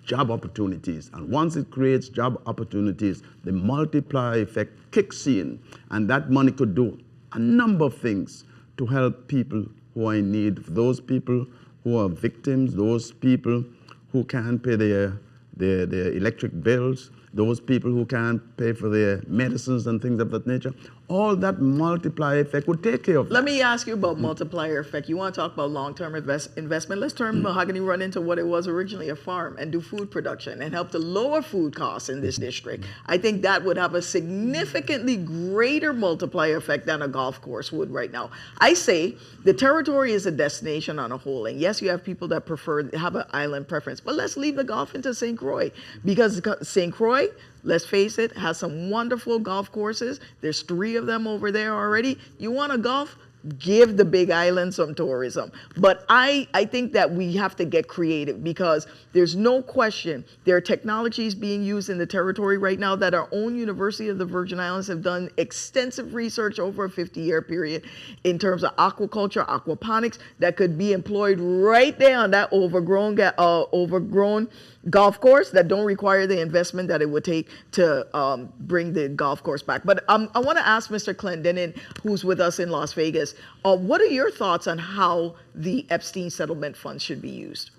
job opportunities. And once it creates job opportunities, the multiplier effect kicks in, and that money could do a number of things to help people who are in need, those people who are victims, those people who can't pay their electric bills, those people who can't pay for their medicines and things of that nature. All that multiplier effect would take care of that. Let me ask you about multiplier effect. You want to talk about long-term investment? Let's turn Mahogany Run into what it was originally, a farm, and do food production and help to lower food costs in this district. I think that would have a significantly greater multiplier effect than a golf course would right now. I say the territory is a destination on a whole, and yes, you have people that have an island preference, but let's leave the golf into St. Croix, because St. Croix, let's face it, has some wonderful golf courses. There's 3 of them over there already. You want to golf? Give the Big Island some tourism. But I think that we have to get creative, because there's no question there are technologies being used in the territory right now that our own University of the Virgin Islands have done extensive research over a 50-year period in terms of aquaculture, aquaponics, that could be employed right there on that overgrown golf course that don't require the investment that it would take to bring the golf course back. But I want to ask Mr. Clendenin, who's with us in Las Vegas, what are your thoughts on how the Epstein settlement funds should be used?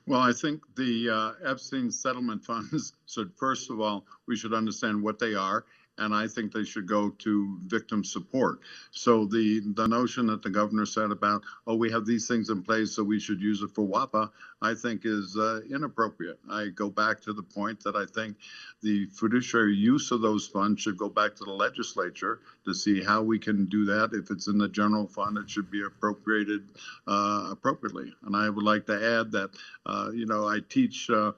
Well, I think the Epstein settlement funds should, first of all, we should understand what they are, and I think they should go to victim support. So the notion that the governor said about, oh, we have these things in place, so we should use it for WAPA, I think is inappropriate. I go back to the point that I think the fiduciary use of those funds should go back to the legislature to see how we can do that. If it's in the general fund, it should be appropriated appropriately. And I would like to add that, I teach the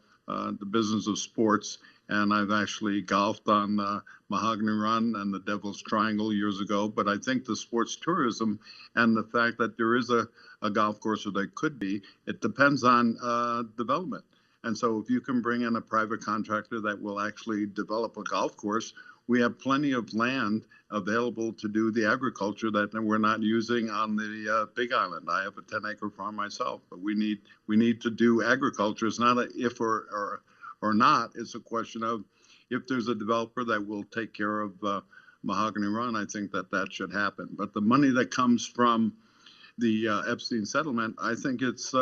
business of sports, and I've actually golfed on Mahogany Run and the Devil's Triangle years ago. But I think the sports tourism and the fact that there is a golf course, or there could be, it depends on development. And so if you can bring in a private contractor that will actually develop a golf course, we have plenty of land available to do the agriculture that we're not using on the Big Island. I have a 10-acre farm myself, but we need to do agriculture. It's not a if or not. It's a question of if there's a developer that will take care of Mahogany Run, I think that should happen. But the money that comes from the Epstein settlement, I think it's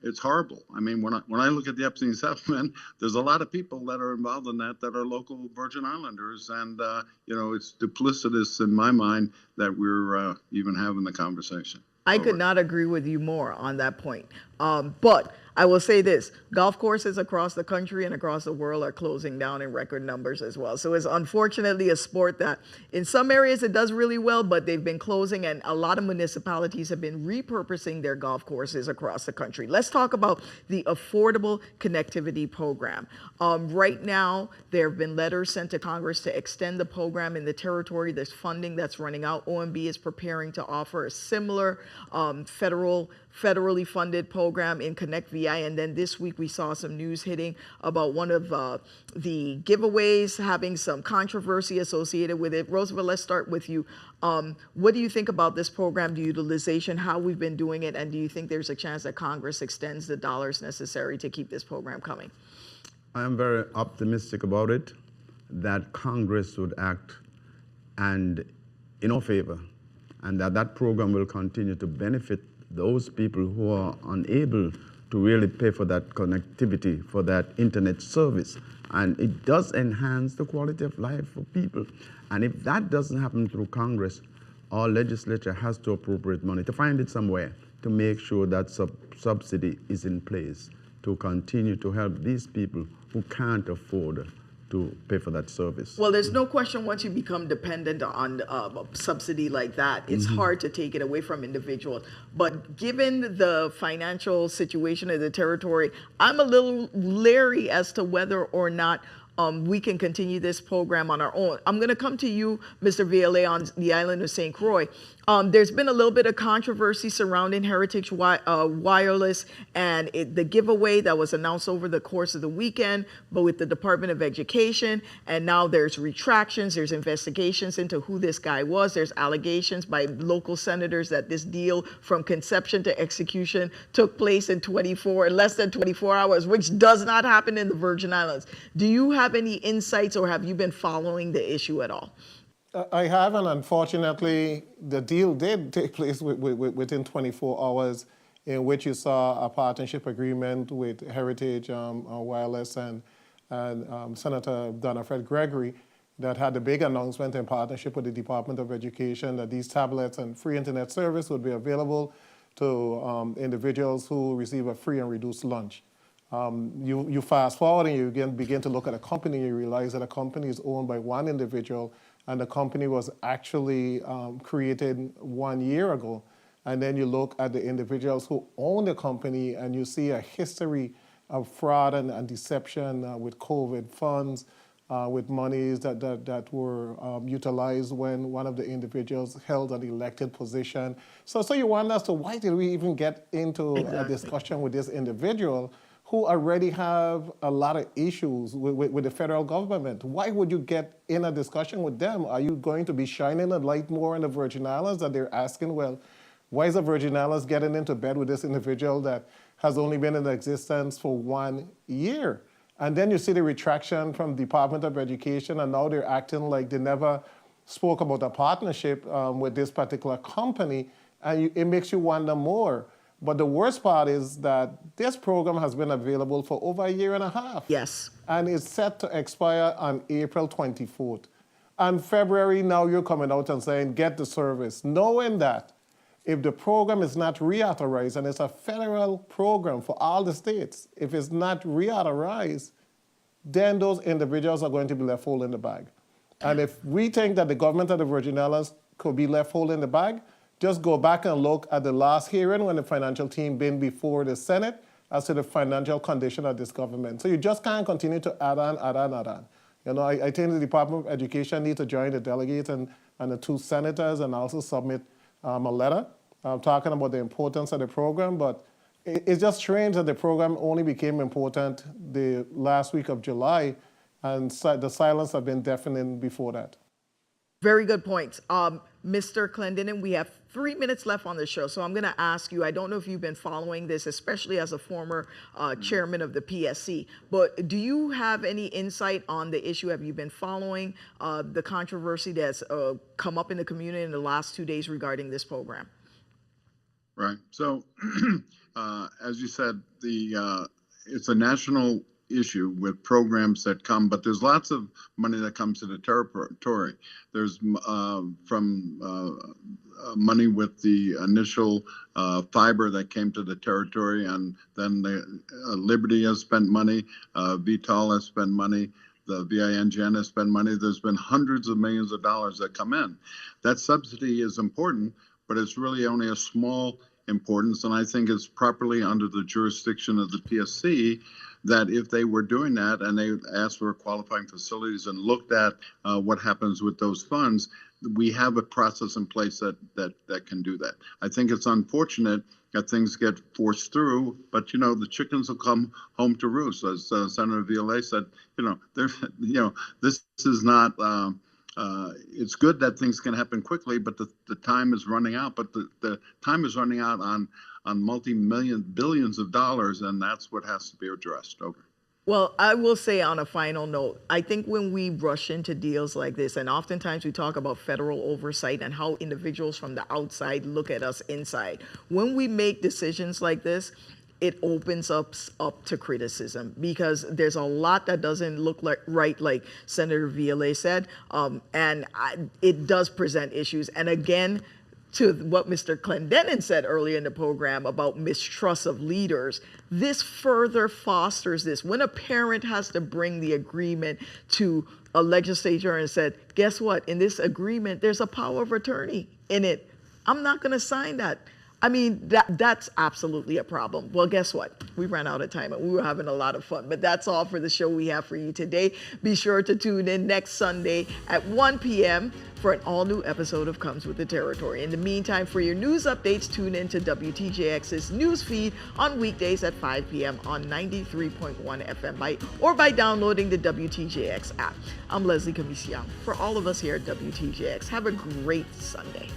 it's horrible. I mean, when I look at the Epstein settlement, there's a lot of people that are involved in that are local Virgin Islanders, and it's duplicitous in my mind that we're even having the conversation. I could not agree with you more on that point. But I will say this, golf courses across the country and across the world are closing down in record numbers as well. So it's unfortunately a sport that in some areas it does really well, but they've been closing, and a lot of municipalities have been repurposing their golf courses across the country. Let's talk about the Affordable Connectivity Program. Right now, there have been letters sent to Congress to extend the program in the territory. There's funding that's running out. OMB is preparing to offer a similar federally funded program in Connect VI. And then this week we saw some news hitting about one of the giveaways having some controversy associated with it. Roosevelt, let's start with you. What do you think about this program, the utilization, how we've been doing it, and do you think there's a chance that Congress extends the dollars necessary to keep this program coming? I am very optimistic about it, that Congress would act and in our favor, and that program will continue to benefit those people who are unable to really pay for that connectivity, for that internet service. And it does enhance the quality of life for people. And if that doesn't happen through Congress, our legislature has to appropriate money to find it somewhere to make sure that subsidy is in place to continue to help these people who can't afford to pay for that service. Well, there's no question once you become dependent on a subsidy like that, it's hard to take it away from individuals. But given the financial situation of the territory, I'm a little leery as to whether or not we can continue this program on our own. I'm going to come to you, Mr. VLA, on the island of St. Croix. There's been a little bit of controversy surrounding Heritage Wireless and the giveaway that was announced over the course of the weekend, but with the Department of Education, and now there's retractions, there's investigations into who this guy was, there's allegations by local senators that this deal from conception to execution took place in less than 24 hours, which does not happen in the Virgin Islands. Do you have any insights, or have you been following the issue at all? I have, and unfortunately, the deal did take place within 24 hours, in which you saw a partnership agreement with Heritage Wireless and Senator Donna Fred Gregory that had a big announcement in partnership with the Department of Education that these tablets and free internet service would be available to individuals who receive a free and reduced lunch. You fast forward and you begin to look at a company, you realize that a company is owned by one individual, and the company was actually created 1 year ago. And then you look at the individuals who own the company, and you see a history of fraud and deception with COVID funds, with monies that were utilized when one of the individuals held an elected position. So you wonder as to why did we even get into a discussion with this individual who already have a lot of issues with the federal government? Why would you get in a discussion with them? Are you going to be shining a light more on the Virgin Islands that they're asking, well, why is the Virgin Islands getting into bed with this individual that has only been in existence for 1 year? And then you see the retraction from the Department of Education, and now they're acting like they never spoke about a partnership with this particular company, and it makes you wonder more. But the worst part is that this program has been available for over 1.5 years. Yes. And it's set to expire on April 24th. And February, now you're coming out and saying, get the service, knowing that if the program is not reauthorized, and it's a federal program for all the states, if it's not reauthorized, then those individuals are going to be left holding the bag. And if we think that the government of the Virgin Islands could be left holding the bag, just go back and look at the last hearing when the financial team been before the Senate as to the financial condition of this government. So you just can't continue to add on. You know, I think the Department of Education needs to join the delegates and the 2 senators and also submit a letter talking about the importance of the program. But it's just strange that the program only became important the last week of July, and the silence have been deafening before that. Very good points. Mr. Clendenin, we have 3 minutes left on the show, so I'm going to ask you, I don't know if you've been following this, especially as a former chairman of the PSC, but do you have any insight on the issue? Have you been following the controversy that's come up in the community in the last 2 days regarding this program? Right. So, as you said, it's a national issue with programs that come, but there's lots of money that comes to the territory. There's money with the initial fiber that came to the territory, and then Liberty has spent money, VTOL has spent money, the VINGN has spent money. There's been hundreds of millions of dollars that come in. That subsidy is important, but it's really only a small importance, and I think it's properly under the jurisdiction of the PSC that if they were doing that and they asked for qualifying facilities and looked at what happens with those funds, we have a process in place that can do that. I think it's unfortunate that things get forced through, but the chickens will come home to roost, as Senator Violet said. This is not. It's good that things can happen quickly, but the time is running out. But the time is running out on billions of dollars, and that's what has to be addressed. Over. Well, I will say on a final note, I think when we rush into deals like this, and oftentimes we talk about federal oversight and how individuals from the outside look at us inside, when we make decisions like this, it opens us up to criticism, because there's a lot that doesn't look right, like Senator Violet said, and it does present issues. And again, to what Mr. Clendenin said earlier in the program about mistrust of leaders, this further fosters this. When a parent has to bring the agreement to a legislature and said, guess what, in this agreement, there's a power of attorney in it. I'm not gonna sign that. I mean, that's absolutely a problem. Well, guess what? We ran out of time and we were having a lot of fun, but that's all for the show we have for you today. Be sure to tune in next Sunday at 1 p.m. for an all-new episode of Comes with the Territory. In the meantime, for your news updates, tune in to WTJX's news feed on weekdays at 5 p.m. on 93.1 FM or by downloading the WTJX app. I'm Lesley Comissiong. For all of us here at WTJX, have a great Sunday.